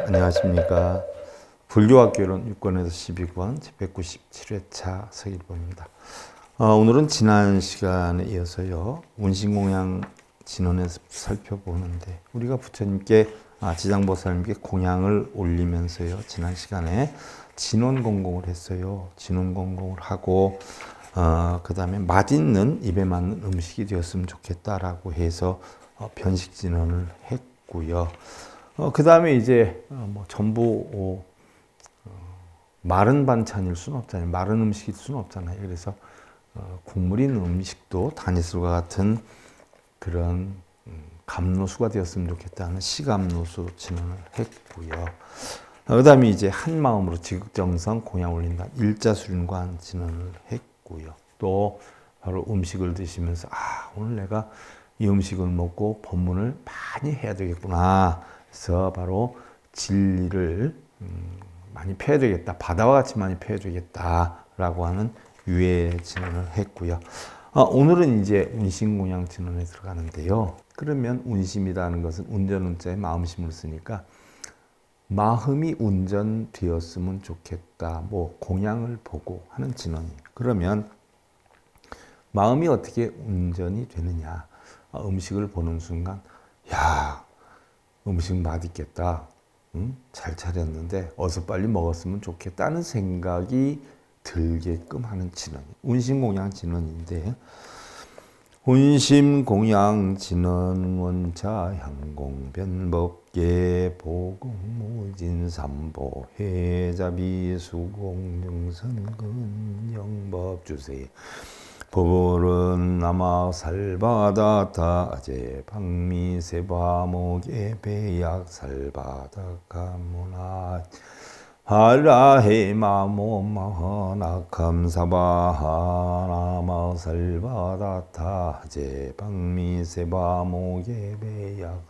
안녕하십니까. 불교학교론 6권에서 12권 제197회차 서일보입니다. 오늘은 지난 시간에 이어서요, 운신공양 진원에 살펴보는데, 우리가 부처님께 지장보살님께 공양을 올리면서요, 지난 시간에 진원공공을 했어요. 진원공공을 하고 그 다음에 맛있는, 입에 맞는 음식이 되었으면 좋겠다라고 해서 변식진원을 했고요. 그 다음에 이제 전부 마른 반찬일 수는 없잖아요. 마른 음식일 수는 없잖아요. 그래서 국물 있는 음식도 다니술과 같은 그런 감로수가 되었으면 좋겠다는 시감로수 진언을 했고요. 그 다음에 이제 한 마음으로 지극정성 공양 올린다 일자수륜관 진언을 했고요. 또 바로 음식을 드시면서 오늘 내가 이 음식을 먹고 법문을 많이 해야 되겠구나. 그래서 바로 진리를 많이 펴야 되겠다. 바다와 같이 많이 펴야 되겠다라고 하는 유예 진언을 했고요. 오늘은 이제 운심공양 진언에 들어가는데요. 그러면 운심이라는 것은 운전운자에 마음심을 쓰니까 마음이 운전되었으면 좋겠다. 공양을 보고 하는 진언이에요. 그러면 마음이 어떻게 운전이 되느냐. 음식을 보는 순간, 야, 음식 맛있겠다. 잘 차렸는데 어서 빨리 먹었으면 좋겠다는 생각이 들게끔 하는 진언이 운심공양 진언인데, 운심공양 진언 원차 향공변법계 보공무진삼보 해자비수공정선근 영법주세 보불은 나마 살바다타 아제 박미세바목에 배약 살바다카무나 하라헤마모마하나 감사바하나마 살바다타 아제 박미세바목에 배약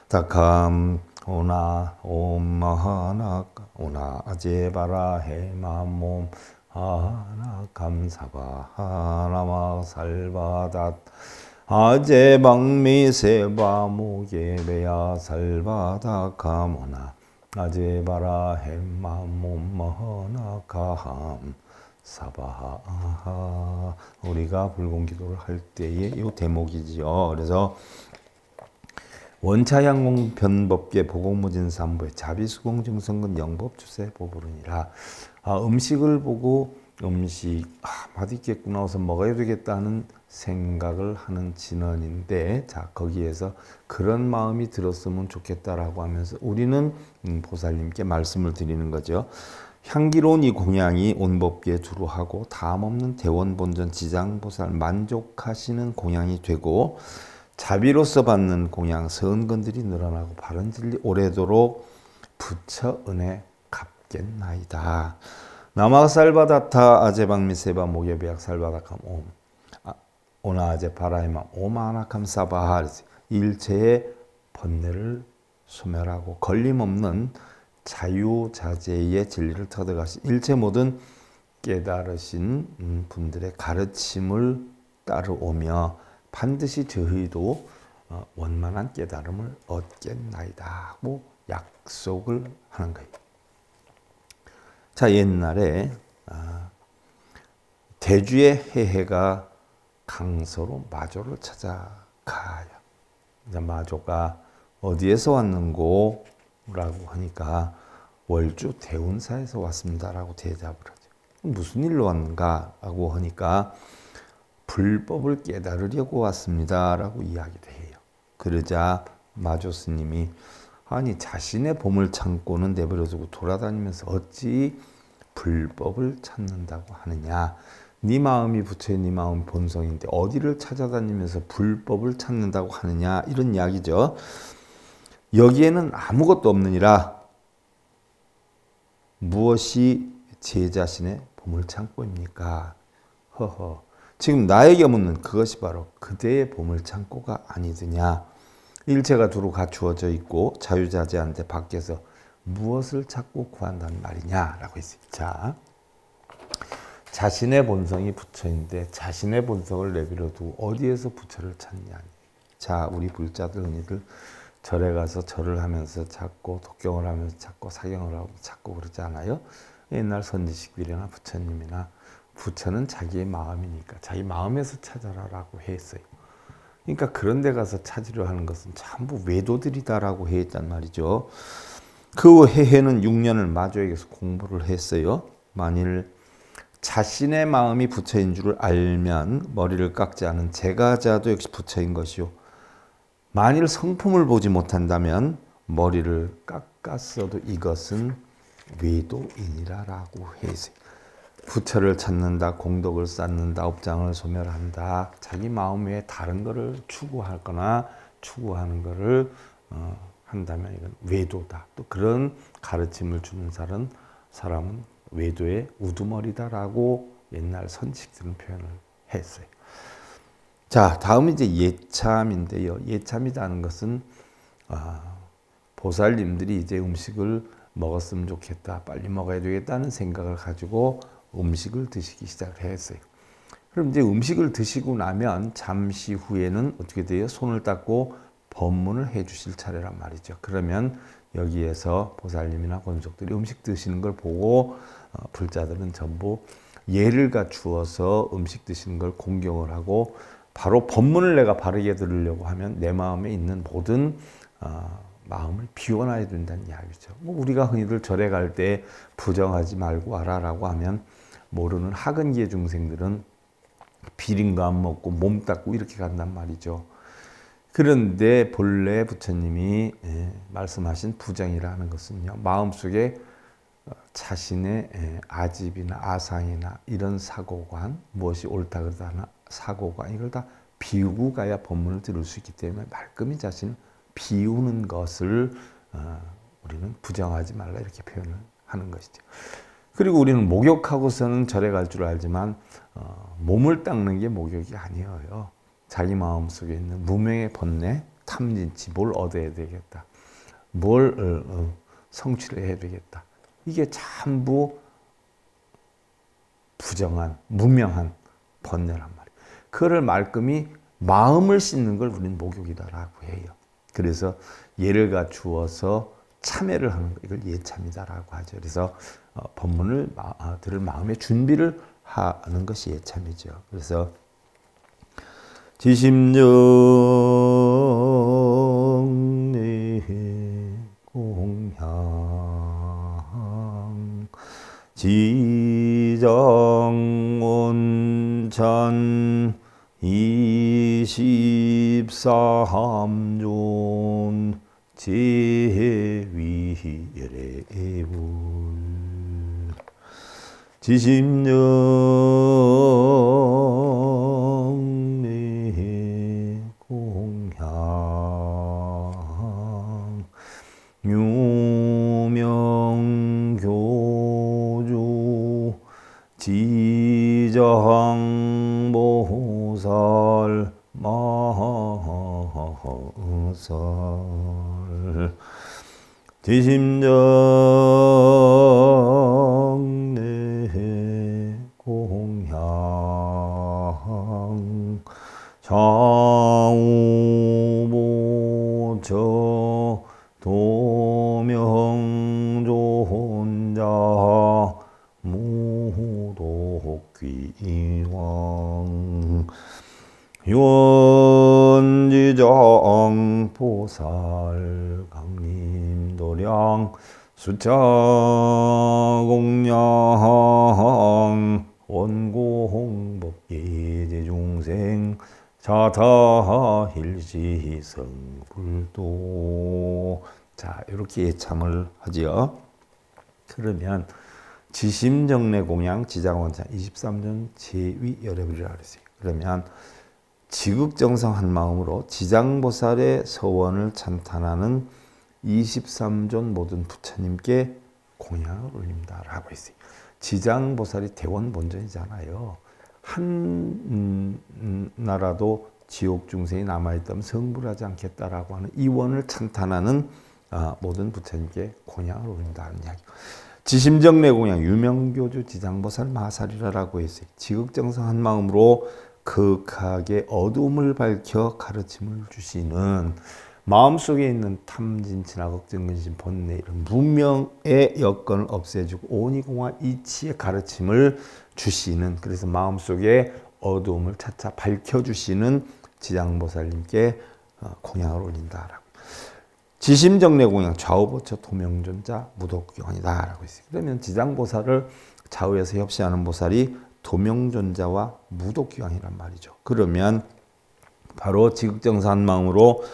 살바다캄 오나 옴마하나 오나 아제바라헤마몸 하나 감사바 하나마 살바닷 아제 박미세바 무게베야 살바다 가모나 아제 바라 햄마 몸마하나 가함 사바하. 우리가 불공기도를 할 때의 이 대목이지요. 그래서 원차향공 변법계 보공무진삼보의 자비수공증성근 영법주세 보불은이라. 음식을 보고 음식 맛있겠구나 해서 먹어야 되겠다는 생각을 하는 진언인데, 자 거기에서 그런 마음이 들었으면 좋겠다라고 하면서 우리는 보살님께 말씀을 드리는 거죠. 향기로운 이 공양이 온법계에 주루하고 다음없는 대원본전 지장보살 만족하시는 공양이 되고, 자비로서 받는 공양 서은근들이 늘어나고 바른진리 오래도록 부처 은혜 갚겠나이다. 나마살바다타 아제방미세바 모게베약 살바다캄 옴 오나아제 바라이마 오마나캄 사바하. 일체의 번뇌를 소멸하고 걸림없는 자유자재의 진리를 터득하신 일체 모든 깨달으신 분들의 가르침을 따르오며 반드시 저희도 원만한 깨달음을 얻겠나이다 하고 약속을 하는 거예요. 자, 옛날에 대주의 해해가 강서로 마조를 찾아가요. 이제 마조가 어디에서 왔는고? 라고 하니까 월주 대운사에서 왔습니다라고 대답을 하죠. 무슨 일로 왔는가? 라고 하니까 불법을 깨달으려고 왔습니다라고 이야기를 해요. 그러자 마조 스님이 아니 자신의 보물창고는 내버려두고 돌아다니면서 어찌 불법을 찾는다고 하느냐. 네 마음이 부처의 네 마음 본성인데 어디를 찾아다니면서 불법을 찾는다고 하느냐. 이런 이야기죠. 여기에는 아무것도 없느니라. 무엇이 제 자신의 보물창고입니까? 허허. 지금 나에게 묻는 그것이 바로 그대의 보물창고가 아니더냐. 일체가 두루 갖추어져 있고 자유자재한데 밖에서 무엇을 찾고 구한다는 말이냐라고 했어요. 자, 자신의 본성이 부처인데 자신의 본성을 내버려두고 어디에서 부처를 찾냐. 자, 우리 불자들 흔히들 절에 가서 절을 하면서 찾고 독경을 하면서 찾고 사경을 하고 찾고 그러지 않아요? 옛날 선지식들이나 부처님이나 부처는 자기의 마음이니까 자기 마음에서 찾아라라고 했어요. 그러니까 그런 데 가서 찾으려 하는 것은 전부 외도들이다라고 했단 말이죠. 그 해해는 6년을 마조에게서 공부를 했어요. 만일 자신의 마음이 부처인 줄을 알면 머리를 깎지 않은 제가자도 역시 부처인 것이요. 만일 성품을 보지 못한다면 머리를 깎았어도 이것은 외도인이라고 했어요. 부처를 찾는다, 공덕을 쌓는다, 업장을 소멸한다. 자기 마음 외에 다른 것을 추구하거나 추구하는 것을 한다면 이건 외도다. 또 그런 가르침을 주는 사람은 외도의 우두머리다라고 옛날 선식들은 표현을 했어요. 자, 다음은 이제 예참인데요. 예참이라는 것은 보살님들이 이제 음식을 먹었으면 좋겠다, 빨리 먹어야 되겠다는 생각을 가지고 음식을 드시기 시작을 했어요. 그럼 이제 음식을 드시고 나면 잠시 후에는 어떻게 돼요? 손을 닦고 법문을 해 주실 차례란 말이죠. 그러면 여기에서 보살님이나 권속들이 음식 드시는 걸 보고 불자들은 전부 예를 갖추어서 음식 드시는 걸 공경을 하고 바로 법문을 내가 바르게 들으려고 하면 내 마음에 있는 모든 마음을 비워놔야 된다는 이야기죠. 뭐 우리가 흔히들 절에 갈 때 부정하지 말고 와라라고 하면 모르는 하근기의 중생들은 비린 거 안 먹고 몸 닦고 이렇게 간단 말이죠. 그런데 본래 부처님이 말씀하신 부정이라는 것은요, 마음속에 자신의 아집이나 아상이나 이런 사고관, 무엇이 옳다 그러다 사고관, 이걸 다 비우고 가야 법문을 들을 수 있기 때문에 말끔히 자신을 비우는 것을 우리는 부정하지 말라 이렇게 표현을 하는 것이죠. 그리고 우리는 목욕하고서는 절에 갈 줄 알지만 몸을 닦는 게 목욕이 아니에요. 자기 마음속에 있는 무명의 번뇌, 탐진치, 뭘 얻어야 되겠다, 뭘 성취를 해야 되겠다, 이게 전부 부정한, 무명한 번뇌란 말이에요. 그거를 말끔히 마음을 씻는 걸 우리는 목욕이다라고 해요. 그래서 예를 갖추어서 참회를 하는 거, 이걸 예참이다라고 하죠. 그래서 법문을 들을 마음의 준비를 하는 것이 예참이죠. 그래서 지심정리 공향 지정온천 23존 제위열애불 지심정리 공향 유명교주 지정보살 마살 지심정리 공향 좌우보처 도명존자 지장보살 강림도량 수차공양 원고홍법계제중생 자타일시성불도. 자, 이렇게 예참을 하지요. 그러면 지심정례공양 지장원자 23전 제2열애불이라 그랬어요. 그러면 지극정성 한 마음으로 지장보살의 서원을 찬탄하는 23존 모든 부처님께 공양을 올립니다라고 했어요. 지장보살이 대원본전이잖아요. 한 나라도 지옥 중생이 남아있다면 성불하지 않겠다라고 하는 이 원을 찬탄하는 모든 부처님께 공양을 올린다는 이야기. 지심정례 공양 유명교주 지장보살 마사리라라고 했어요. 지극정성 한 마음으로 극하게 어둠을 밝혀 가르침을 주시는, 마음속에 있는 탐진, 진화, 걱정, 근심, 번뇌 이런 무명의 여건을 없애주고 오니공화 이치의 가르침을 주시는, 그래서 마음속에 어두움을 차차 밝혀주시는 지장보살님께 공양을 올린다라고. 지심정례 공양 좌우보처 도명존자 무독기원이다라고 했어요. 그러면 지장보살을 좌우에서 협시하는 보살이 도명존자와 무독기왕이란 말이죠. 그러면 바로 지극정사한 마음으로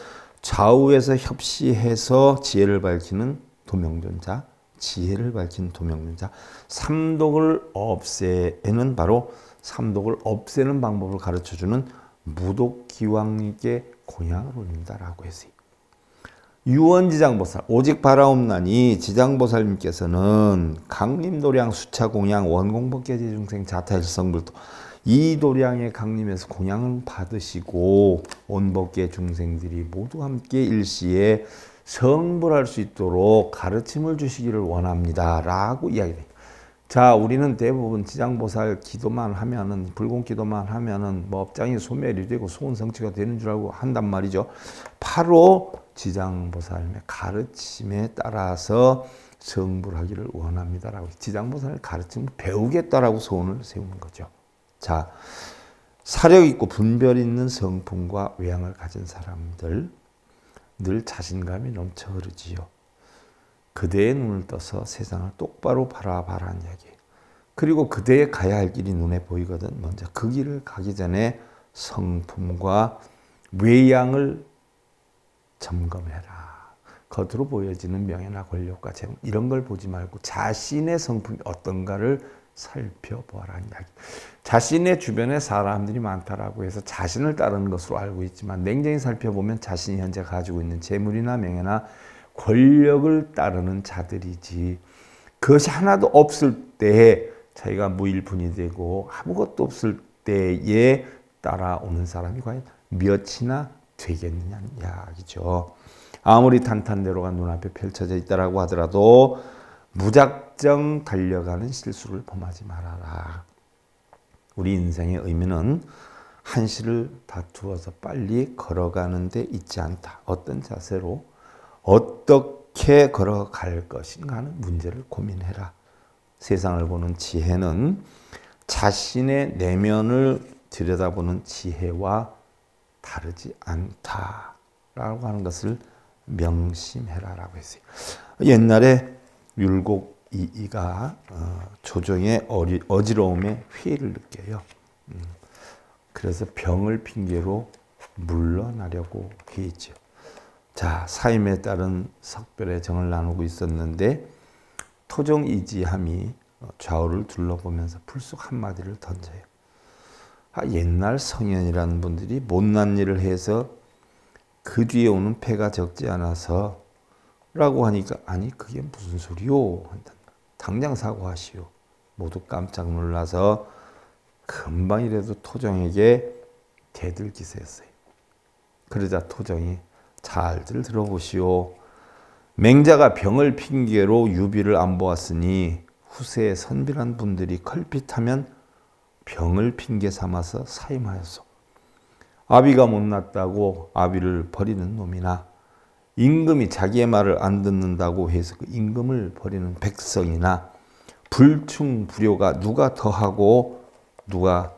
좌우에서 협시해서 지혜를 밝히는 도명존자, 지혜를 밝히는 도명존자, 삼독을 없애는, 바로 삼독을 없애는 방법을 가르쳐주는 무독기왕님께 공양을 올린다라고 했어요. 유원지장보살 오직 바라옵나니 지장보살님께서는 강림도량 수차공양 원공법계제중생 자타일성불도, 이 도량의 강림에서 공양을 받으시고 온법계 중생들이 모두 함께 일시에 성불할 수 있도록 가르침을 주시기를 원합니다 라고 이야기해요. 자, 우리는 대부분 지장보살 기도만 하면은, 불공 기도만 하면은 뭐 업장이 소멸이 되고 소원 성취가 되는 줄 알고 한단 말이죠. 바로 지장보살의 가르침에 따라서 성불하기를 원합니다라고, 지장보살의 가르침을 배우겠다라고 소원을 세우는 거죠. 자, 사력 있고 분별 있는 성품과 외양을 가진 사람들, 늘 자신감이 넘쳐 흐르지요. 그대의 눈을 떠서 세상을 똑바로 바라봐라는 이야기예요. 그리고 그대의 가야 할 길이 눈에 보이거든. 먼저 그 길을 가기 전에 성품과 외양을 점검해라. 겉으로 보여지는 명예나 권력과 재물 이런 걸 보지 말고 자신의 성품이 어떤가를 살펴보라는 이야기. 자신의 주변에 사람들이 많다라고 해서 자신을 따르는 것으로 알고 있지만 냉정히 살펴보면 자신이 현재 가지고 있는 재물이나 명예나 권력을 따르는 자들이지, 그것이 하나도 없을 때에 자기가 무일푼이 되고 아무것도 없을 때에 따라오는 사람이 과연 몇이나 되겠느냐는 이야기죠. 아무리 탄탄대로가 눈앞에 펼쳐져 있다라고 하더라도 무작정 달려가는 실수를 범하지 말아라. 우리 인생의 의미는 한시를 다투어서 빨리 걸어가는 데 있지 않다. 어떤 자세로 어떻게 걸어갈 것인가 하는 문제를 고민해라. 세상을 보는 지혜는 자신의 내면을 들여다보는 지혜와 다르지 않다라고 하는 것을 명심해라라고 했어요. 옛날에 율곡 이이가 조정의 어지러움에 회의를 느껴요. 그래서 병을 핑계로 물러나려고 했죠. 자, 사임에 따른 석별의 정을 나누고 있었는데 토종이지함이 좌우를 둘러보면서 불쑥 한마디를 던져요. 옛날 성현이라는 분들이 못난 일을 해서 그 뒤에 오는 폐가 적지 않아서 라고 하니까, 아니 그게 무슨 소리요? 당장 사과하시오. 모두 깜짝 놀라서 금방이라도 토종에게 대들기세였어요. 그러자 토종이 잘들 들어보시오. 맹자가 병을 핑계로 유비를 안 보았으니 후세에 선비란 분들이 걸핏하면 병을 핑계 삼아서 사임하였소. 아비가 못났다고 아비를 버리는 놈이나 임금이 자기의 말을 안 듣는다고 해서 그 임금을 버리는 백성이나 불충불효가 누가 더하고 누가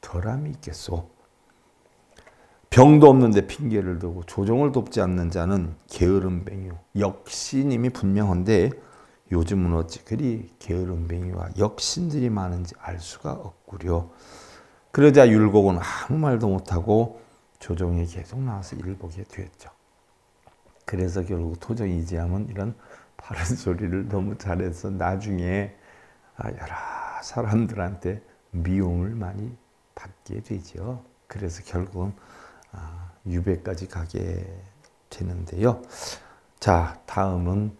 덜함이 있겠소. 병도 없는데 핑계를 대고 조정을 돕지 않는 자는 게으름뱅이요. 역신임이 분명한데 요즘은 어찌 그리 게으름뱅이와 역신들이 많은지 알 수가 없구려. 그러자 율곡은 아무 말도 못하고 조정이 계속 나와서 일보게 되었죠. 그래서 결국 토정 이지함은 이런 바른 소리를 너무 잘해서 나중에 여러 사람들한테 미움을 많이 받게 되죠. 그래서 결국은 유배까지 가게 되는데요. 자, 다음은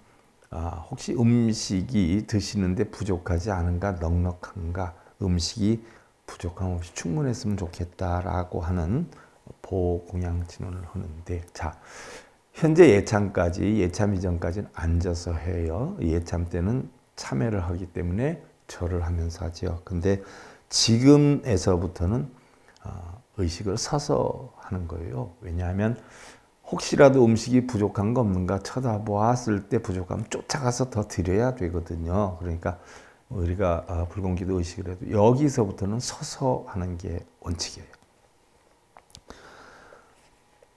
혹시 음식이 드시는데 부족하지 않은가, 넉넉한가, 음식이 부족함 없이 충분했으면 좋겠다라고 하는 보공양 진언을 하는데, 자, 현재 예참 이전까지는 앉아서 해요. 예참 때는 참회를 하기 때문에 절을 하면서 하죠. 근데 지금에서부터는 의식을 서서 하는 거예요. 왜냐하면 혹시라도 음식이 부족한 거 없는가 쳐다보았을 때 부족하면 쫓아가서 더 드려야 되거든요. 그러니까 우리가 불공기도 의식을 해도 여기서부터는 서서 하는 게 원칙이에요.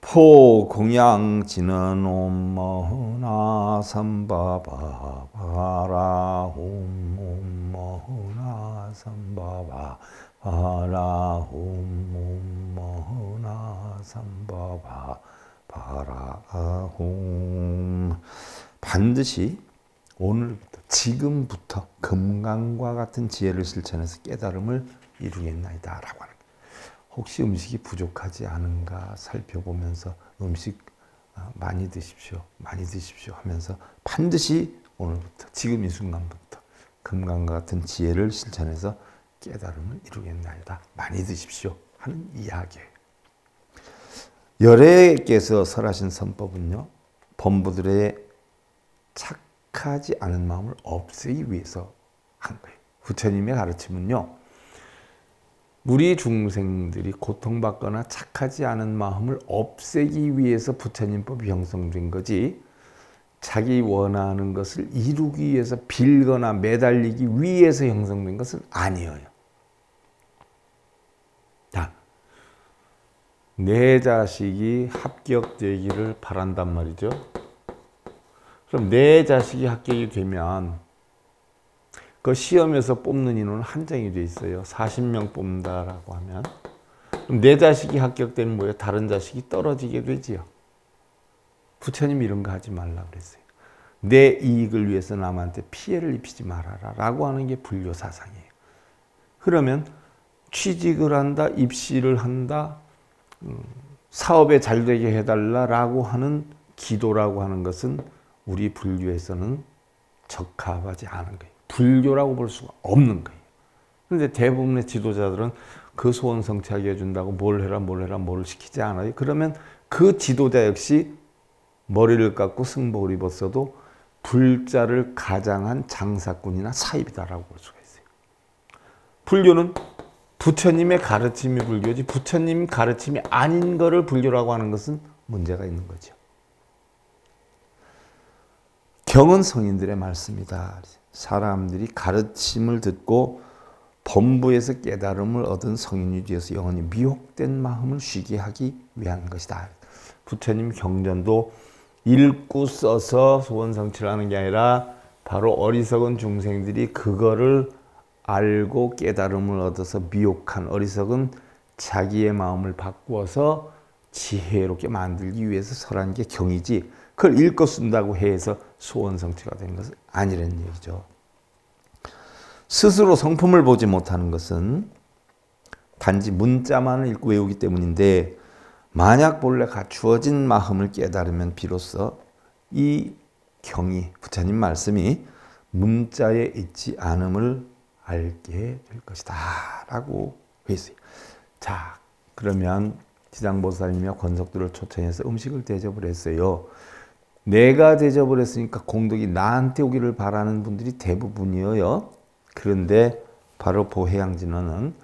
포공양지는 옴머나 삼바바 바라 옴머나 삼바바 바라 옴머나 삼바바 바라 옴. 반드시 오늘부터 지금부터 금강과 같은 지혜를 실천해서 깨달음을 이루겠나이다 라고 하는 거예요. 혹시 음식이 부족하지 않은가 살펴보면서 음식 많이 드십시오. 많이 드십시오 하면서 반드시 오늘부터 지금 이 순간부터 금강과 같은 지혜를 실천해서 깨달음을 이루겠나이다. 많이 드십시오 하는 이야기예요. 열애께서 설하신 선법은요. 범부들의 착하지 않은 마음을 없애기 위해서 한 거예요. 부처님의 가르침은요. 우리 중생들이 고통받거나 착하지 않은 마음을 없애기 위해서 부처님법이 형성된 거지 자기 원하는 것을 이루기 위해서 빌거나 매달리기 위해서 형성된 것은 아니에요. 자, 내 자식이 합격되기를 바란단 말이죠. 그럼 내 자식이 합격이 되면 그 시험에서 뽑는 인원은 한정이 돼 있어요. 40명 뽑는다라고 하면 그럼 내 자식이 합격되면 뭐예요? 다른 자식이 떨어지게 되지요. 부처님이 이런 거 하지 말라 그랬어요. 내 이익을 위해서 남한테 피해를 입히지 말아라 라고 하는 게 불교 사상이에요. 그러면 취직을 한다, 입시를 한다, 사업에 잘 되게 해달라라고 하는 기도라고 하는 것은 우리 불교에서는 적합하지 않은 거예요. 불교라고 볼 수가 없는 거예요. 그런데 대부분의 지도자들은 그 소원 성취하게 해준다고 뭘 해라 뭘 시키지 않아요. 그러면 그 지도자 역시 머리를 깎고 승복을 입었어도 불자를 가장한 장사꾼이나 사입이다라고 볼 수가 있어요. 불교는 부처님의 가르침이 불교지 부처님 가르침이 아닌 거를 불교라고 하는 것은 문제가 있는 거죠. 경은 성인들의 말씀이다. 사람들이 가르침을 듣고 범부에서 깨달음을 얻은 성인이 되어서 영원히 미혹된 마음을 쉬게 하기 위한 것이다. 부처님 경전도 읽고 써서 소원 성취를 하는 게 아니라 바로 어리석은 중생들이 그거를 알고 깨달음을 얻어서 미혹한 어리석은 자기의 마음을 바꾸어서 지혜롭게 만들기 위해서 설한 게 경이지 그걸 읽고 쓴다고 해서 소원 성취가 되는 것은 아니라는 얘기죠. 스스로 성품을 보지 못하는 것은 단지 문자만을 읽고 외우기 때문인데 만약 본래 갖추어진 마음을 깨달으면 비로소 이 경이 부처님 말씀이 문자에 있지 않음을 알게 될 것이다 라고 했어요. 자, 그러면 지장보살님이 권석들을 초청해서 음식을 대접을 했어요. 내가 대접을 했으니까 공덕이 나한테 오기를 바라는 분들이 대부분이에요. 그런데 바로 보혜양진언은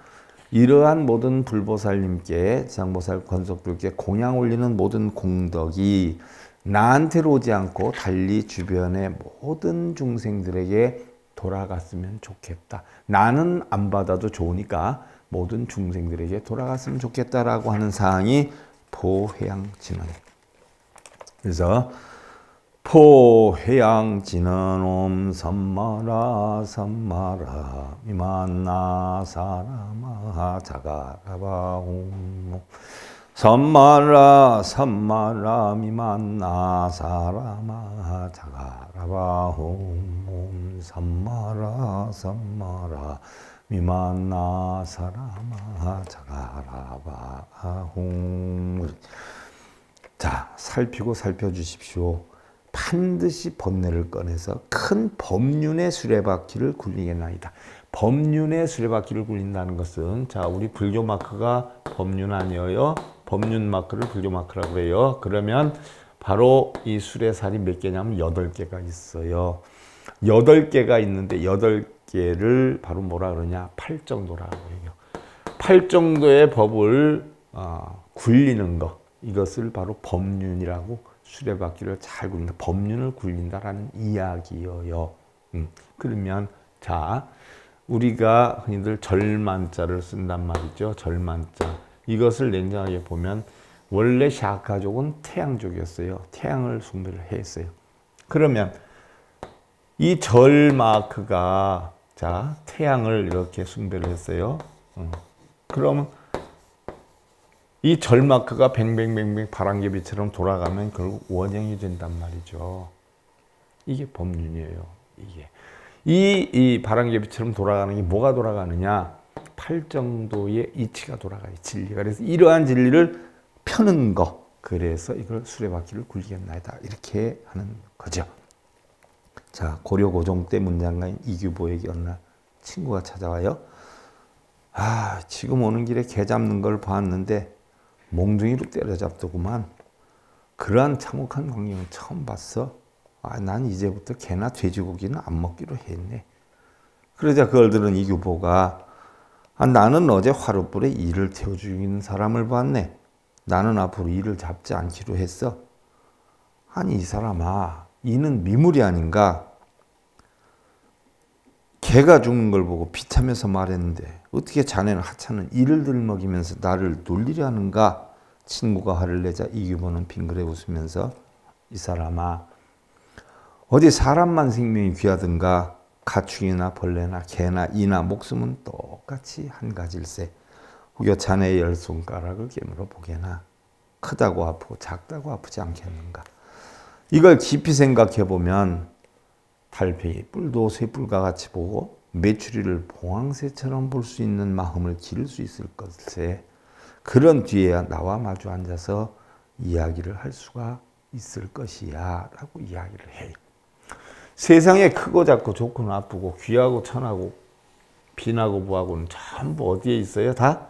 이러한 모든 불보살님께 지장보살 권석들께 공양 올리는 모든 공덕이 나한테로 오지 않고 달리 주변의 모든 중생들에게 돌아갔으면 좋겠다. 나는 안 받아도 좋으니까 모든 중생들에게 돌아갔으면 좋겠다라고 하는 사항이 포회양진언. 그래서 포회양진언 옴 삼마라 삼마라 미만나 사라마 자가라바 옴 삼마라 삼마라 미만나 사라마 자가라바 옴 삼마라 삼마라 미만나 사라마 자가라바 홈. 자, 살펴주십시오. 반드시 번뇌를 꺼내서 큰 법륜의 수레바퀴를 굴리겠나이다. 법륜의 수레바퀴를 굴린다는 것은, 자, 우리 불교 마크가 법륜 아니에요. 법륜 마크를 불교 마크라고 그래요. 그러면 바로 이 수레살이 몇 개냐면 8개가 있어요. 8개가 있는데 8개를 바로 뭐라 그러냐? 팔정도라고 해요. 팔정도의 법을 굴리는 것, 이것을 바로 법륜이라고, 수레바퀴를 잘 굴린다, 법륜을 굴린다라는 이야기예요. 그러면 자, 우리가 흔히들 절만자를 쓴단 말이죠. 절만자. 이것을 냉정하게 보면 원래 샤카족은 태양족이었어요. 태양을 숭배를 했어요. 그러면 이 절 마크가, 자, 태양을 이렇게 숭배를 했어요. 그러면 이 절 마크가 뱅뱅뱅뱅 바람개비처럼 돌아가면 결국 원형이 된단 말이죠. 이게 법륜이에요. 이게 이 바람개비처럼 돌아가는 게 뭐가 돌아가느냐? 팔정도의 이치가 돌아가요. 진리가. 그래서 이러한 진리를 펴는 거. 그래서 이걸 수레바퀴를 굴리겠나이다. 이렇게 하는 거죠. 자, 고려 고종 때 문장가인 이규보에게 어느 날 친구가 찾아와요. 지금 오는 길에 개 잡는 걸 봤는데 몽둥이로 때려잡더구만. 그러한 참혹한 광경은 처음 봤어. 난 이제부터 개나 돼지고기는 안 먹기로 했네. 그러자 그걸 들은 이규보가, 나는 어제 화롯불에 이를 태워 죽이는 사람을 봤네. 나는 앞으로 이를 잡지 않기로 했어. 아니, 이 사람아, 이는 미물이 아닌가? 개가 죽는 걸 보고 비타면서 말했는데 어떻게 자네는 하찮은 이를 들먹이면서 나를 놀리려 하는가? 친구가 화를 내자 이규보는 빙그레 웃으면서, 이 사람아, 어디 사람만 생명이 귀하든가? 가축이나 벌레나 개나 이나 목숨은 똑같이 한 가지일세. 혹여 자네의 10손가락을 깨물어 보게나. 크다고 아프고 작다고 아프지 않겠는가? 이걸 깊이 생각해 보면 달팽이 뿔도 쇠뿔과 같이 보고 메추리를 봉황새처럼 볼 수 있는 마음을 기를 수 있을 것세. 그런 뒤에야 나와 마주 앉아서 이야기를 할 수가 있을 것이야 라고 이야기를 해요. 세상에 크고 작고 좋고 나쁘고 귀하고 천하고 빈하고 부하고는 전부 어디에 있어요? 다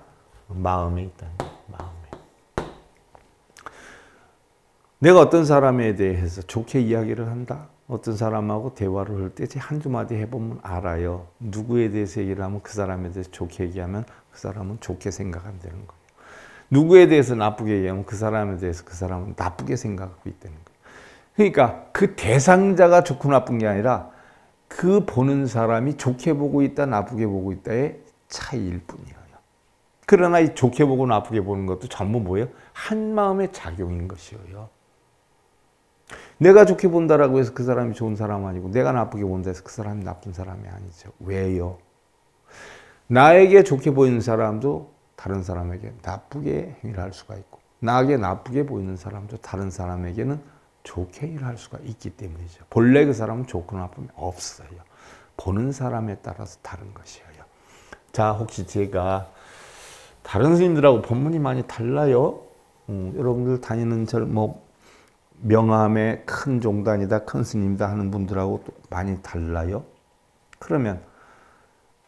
마음에 있다는 거예요. 마음에. 내가 어떤 사람에 대해서 좋게 이야기를 한다. 어떤 사람하고 대화를 할 때 한두 마디 해보면 알아요. 누구에 대해서 얘기를 하면 그 사람에 대해서 좋게 얘기하면 그 사람은 좋게 생각한다는 거예요. 누구에 대해서 나쁘게 얘기하면 그 사람에 대해서 그 사람은 나쁘게 생각하고 있다는 거예요. 그러니까 그 대상자가 좋고 나쁜 게 아니라 그 보는 사람이 좋게 보고 있다 나쁘게 보고 있다의 차이일 뿐이에요. 그러나 이 좋게 보고 나쁘게 보는 것도 전부 뭐예요? 한 마음의 작용인 것이에요. 내가 좋게 본다라고 해서 그 사람이 좋은 사람 아니고, 내가 나쁘게 본다 해서 그 사람이 나쁜 사람이 아니죠. 왜요? 나에게 좋게 보이는 사람도 다른 사람에게 나쁘게 행위를 할 수가 있고, 나에게 나쁘게 보이는 사람도 다른 사람에게는 좋게 행위를 할 수가 있기 때문이죠. 본래 그 사람은 좋고 나쁨이 없어요. 보는 사람에 따라서 다른 것이에요. 자, 혹시 제가 다른 스님들하고 법문이 많이 달라요? 여러분들 다니는 명함의 큰 종단이다, 큰 스님이다 하는 분들하고 또 많이 달라요? 그러면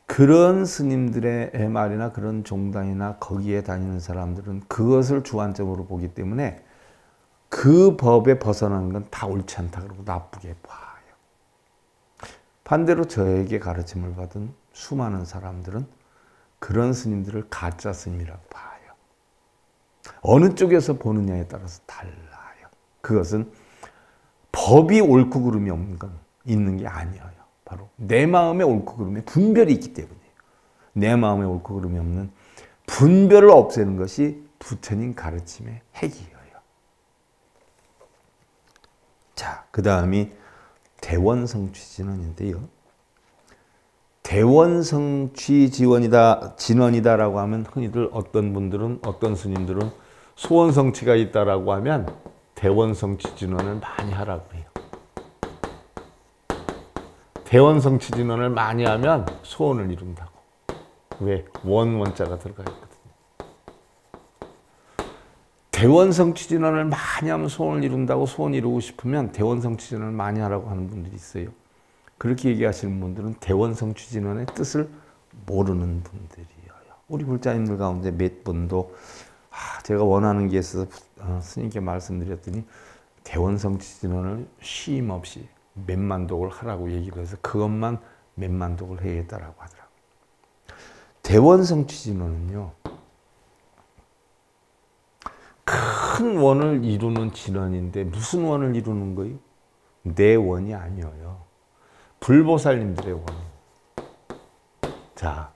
그런 스님들의 말이나 그런 종단이나 거기에 다니는 사람들은 그것을 주안점으로 보기 때문에 그 법에 벗어나는 건 다 옳지 않다 그러고 나쁘게 봐요. 반대로 저에게 가르침을 받은 수많은 사람들은 그런 스님들을 가짜 스님이라고 봐요. 어느 쪽에서 보느냐에 따라서 달라요. 그것은 법이 옳고 그름이 있는 게 아니에요. 바로 내 마음에 옳고 그름에 분별이 있기 때문이에요. 내 마음에 옳고 그름이 없는 분별을 없애는 것이 부처님 가르침의 핵이에요. 자, 그 다음이 대원성취진언인데요. 대원성취진언이다라고 하면 흔히들 어떤 분들은, 어떤 스님들은 소원성취가 있다라고 하면 대원성취진언을 많이 하라고 해요. 대원성취진언을 많이 하면 소원을 이룬다고. 왜? 원자가 들어가 있거든요. 대원성취진언을 많이 하면 소원을 이룬다고. 소원 이루고 싶으면 대원성취진언을 많이 하라고 하는 분들이 있어요. 그렇게 얘기하시는 분들은 대원성취진언의 뜻을 모르는 분들이에요. 우리 불자님들 가운데 몇 분도 제가 원하는 게 있어서 스님께 말씀드렸더니 대원성취진언을 쉼 없이 몇만독을 하라고 얘기를 해서 그것만 몇만독을 해야겠다라고 하더라고요. 대원성취진언은요, 큰 원을 이루는 진언인데 무슨 원을 이루는 거예요? 내 원이 아니에요. 불보살님들의 원. 자,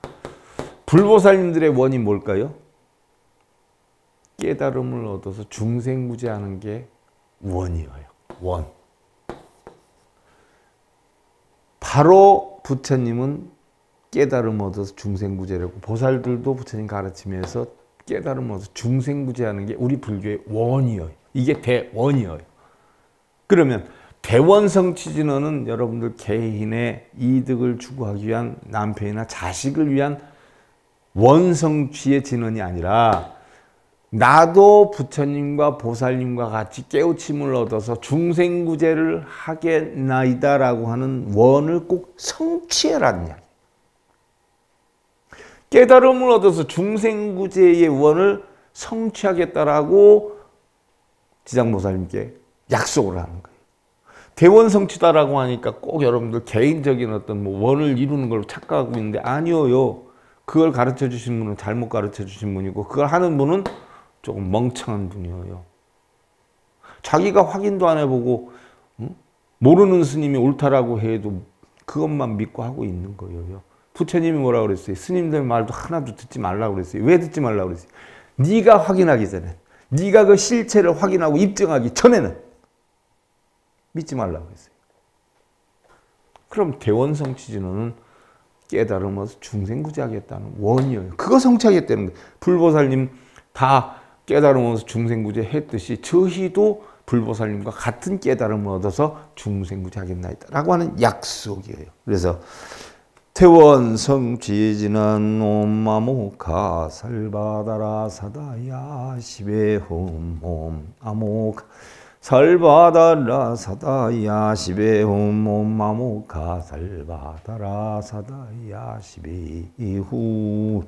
불보살님들의 원이 뭘까요? 깨달음을 얻어서 중생구제하는 게 원이에요. 원. 바로 부처님은 깨달음 얻어서 중생구제라고, 보살들도 부처님 가르치면서 깨달음 얻어서 중생구제하는 게 우리 불교의 원이에요. 이게 대원이에요. 그러면 대원성취진언은 여러분들 개인의 이득을 추구하기 위한, 남편이나 자식을 위한 원성취의 진언이 아니라 나도 부처님과 보살님과 같이 깨우침을 얻어서 중생구제를 하겠나이다라고 하는 원을 꼭 성취해라는 이야기. 깨달음을 얻어서 중생구제의 원을 성취하겠다라고 지장보살님께 약속을 하는 거예요. 대원성취다라고 하니까 꼭 여러분들 개인적인 어떤 원을 이루는 걸 착각하고 있는데 아니에요. 그걸 가르쳐 주신 분은 잘못 가르쳐 주신 분이고, 그걸 하는 분은 조금 멍청한 분이에요. 자기가 확인도 안 해보고 모르는 스님이 옳다라고 해도 그것만 믿고 하고 있는 거예요. 부처님이 뭐라고 그랬어요? 스님들 말도 하나도 듣지 말라고 그랬어요. 왜 듣지 말라고 그랬어요? 네가 확인하기 전에, 네가 그 실체를 확인하고 입증하기 전에는 믿지 말라고 그랬어요. 그럼 대원성취진언은 깨달음 얻어서 중생구제하겠다는 원이에요. 그거 성취하겠다는 거예요. 불보살님 다 깨달음 얻어서 중생구제 했듯이 저희도 불보살님과 같은 깨달음을 얻어서 중생구제하겠나이다라고 하는 약속이에요. 그래서 태원성취진언 옴아모카 살바다라 사다야 시베홈 아모카 살바다라 사다야 시베홈 옴아모카 살바다라 사다야 시베이후.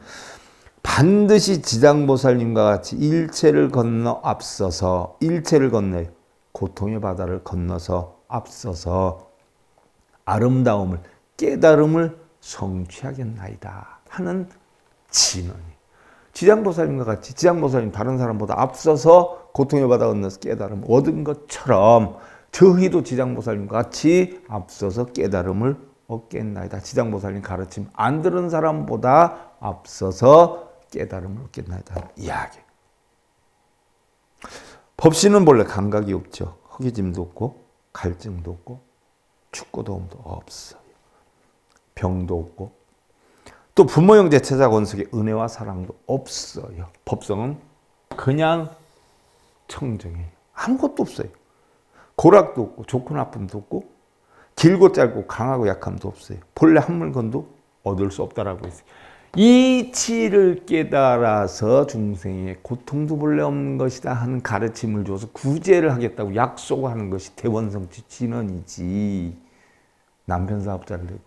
반드시 지장보살님과 같이 일체를 건너 앞서서, 일체를 건너요. 고통의 바다를 건너서 앞서서 아름다움을, 깨달음을 성취하겠나이다 하는 진언이. 지장보살님과 같이, 지장보살님 다른 사람보다 앞서서 고통의 바다 건너서 깨달음을 얻은 것처럼 저희도 지장보살님과 같이 앞서서 깨달음을 얻겠나이다. 지장보살님 가르침 안 들은 사람보다 앞서서 깨달음을 얻겠나이다 이야기. 법신은 본래 감각이 없죠. 허기짐도 없고 갈증도 없고 축고도움도 없어요. 병도 없고 또 부모 형제 제자 권속의 은혜와 사랑도 없어요. 법성은 그냥 청정해요. 아무것도 없어요. 고락도 없고 좋고 나쁨도 없고 길고 짧고 강하고 약함도 없어요. 본래 한 물건도 얻을 수 없다라고 했어요. 이치를 깨달아서 중생의 고통도 본래 없는 것이다 하는 가르침을 줘서 구제를 하겠다고 약속하는 것이 대원성취 진언이지, 남편 사업자를 내고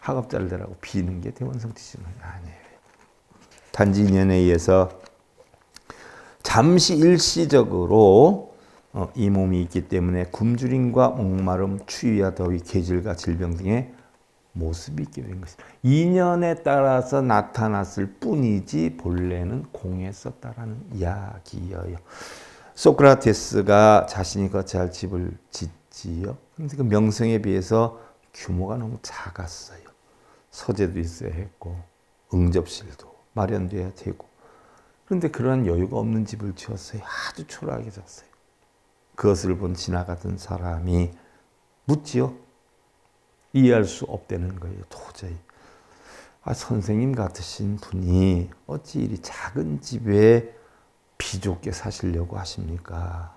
학업자를 내라고 비는 게 대원성취 진언이 아니에요. 단지 인연에 의해서 잠시 일시적으로 이 몸이 있기 때문에 굶주림과 목마름, 추위와 더위, 계절과 질병 등의 모습이 있게 된 것이다. 인연에 따라서 나타났을 뿐이지 본래는 공했었다라는 이야기예요. 소크라테스가 자신이 거처할 할 집을 짓지요. 그런데 그 명성에 비해서 규모가 너무 작았어요. 서재도 있어야 했고 응접실도 마련돼야 되고 그런데 그런 여유가 없는 집을 지었어요. 아주 초라하게 졌어요. 그것을 본 지나가던 사람이 묻지요. 이해할 수 없다는 거예요. 도저히. 선생님 같으신 분이 어찌 이리 작은 집에 비좁게 사시려고 하십니까?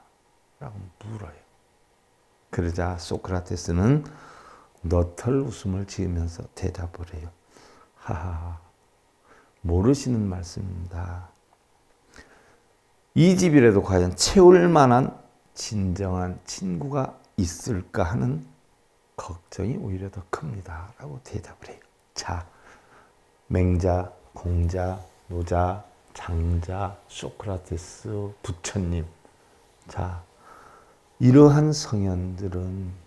라고 물어요. 그러자 소크라테스는 너털 웃음을 지으면서 대답을 해요. 하하, 모르시는 말씀입니다. 이 집이라도 과연 채울 만한 진정한 친구가 있을까 하는 걱정이 오히려 더 큽니다. 라고 대답을 해요. 자, 맹자, 공자, 노자, 장자, 소크라테스, 부처님. 자, 이러한 성현들은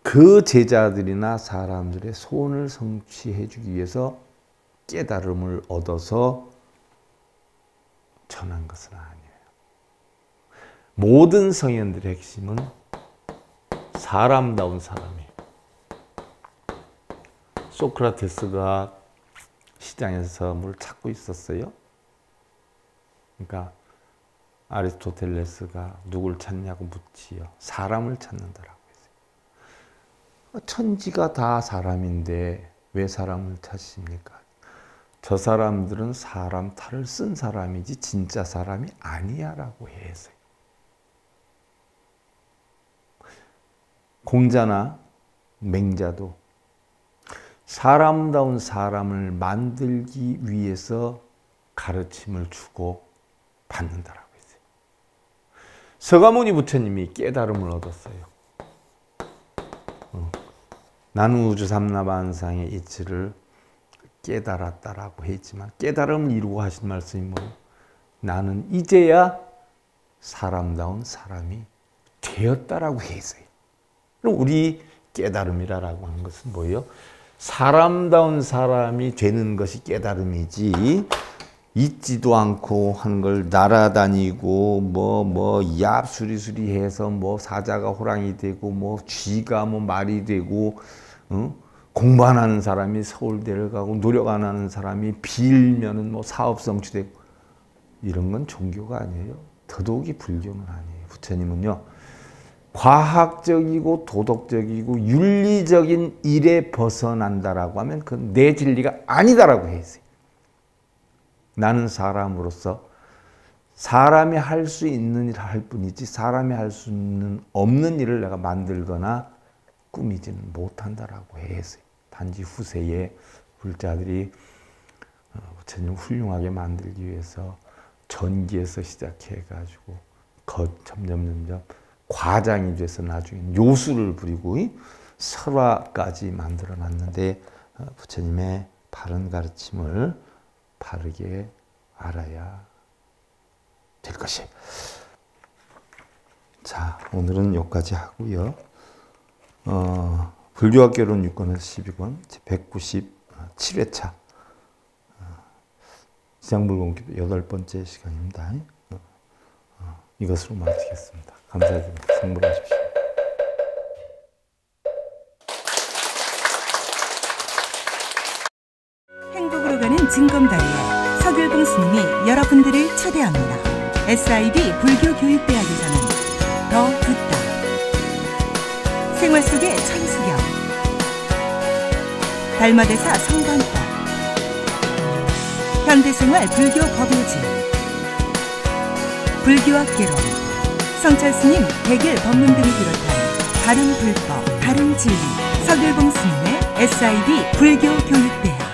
그 제자들이나 사람들의 소원을 성취해 주기 위해서 깨달음을 얻어서 전한 것은 아니에요. 모든 성현들의 핵심은 사람다운 사람이에요. 소크라테스가 시장에서 뭘 찾고 있었어요. 그러니까 아리스토텔레스가 누굴 찾냐고 묻지요. 사람을 찾는다라고 했어요. 천지가 다 사람인데 왜 사람을 찾습니까? 저 사람들은 사람 탈을 쓴 사람이지 진짜 사람이 아니야 라고 해서 공자나 맹자도 사람다운 사람을 만들기 위해서 가르침을 주고 받는다라고 했어요. 서가모니 부처님이 깨달음을 얻었어요. 나는 우주 삼라만상의 이치를 깨달았다라고 했지만 깨달음을 이루고 하신 말씀이 뭐예요? 나는 이제야 사람다운 사람이 되었다라고 했어요. 그럼 우리 깨달음이라고 하는 것은 뭐예요? 사람다운 사람이 되는 것이 깨달음이지 있지도 않고 하는 걸 날아다니고 얍 수리수리 해서 사자가 호랑이 되고 쥐가 말이 되고 공부 안 하는 사람이 서울대를 가고 노력 안 하는 사람이 빌면은 사업 성취되고 이런 건 종교가 아니에요. 더더욱이 불교는 아니에요. 부처님은요. 과학적이고 도덕적이고 윤리적인 일에 벗어난다라고 하면 그건 내 진리가 아니다라고 했어요. 나는 사람으로서 사람이 할 수 있는 일을 할 뿐이지 사람이 할 수 없는 일을 내가 만들거나 꾸미지는 못한다라고 했어요. 단지 후세에 불자들이 부처님 훌륭하게 만들기 위해서 전기에서 시작해가지고 점점 과장이 돼서 나중에 요술을 부리고 설화까지 만들어 놨는데 부처님의 바른 가르침을 바르게 알아야 될 것이에요. 자, 오늘은 여기까지 하고요. 불교학개론 6권에서 12권 197회차 지장불공기도 8번째 시간입니다. 이것으로 마치겠습니다. 감사드립니다. 성불하십시오. 행복으로 가는 징검다리에 서귤봉 스님이 여러분들을 초대합니다. SIB 불교교육대학에서는 더 듣다, 생활 속의 천수경, 달마대사 성관법, 현대생활 불교 법요지, 불교학개론, 성찰스님 백일 법문 등을 비롯한 다른 불법, 다른 진리, 서귤봉 스님의 SIB 불교교육대학.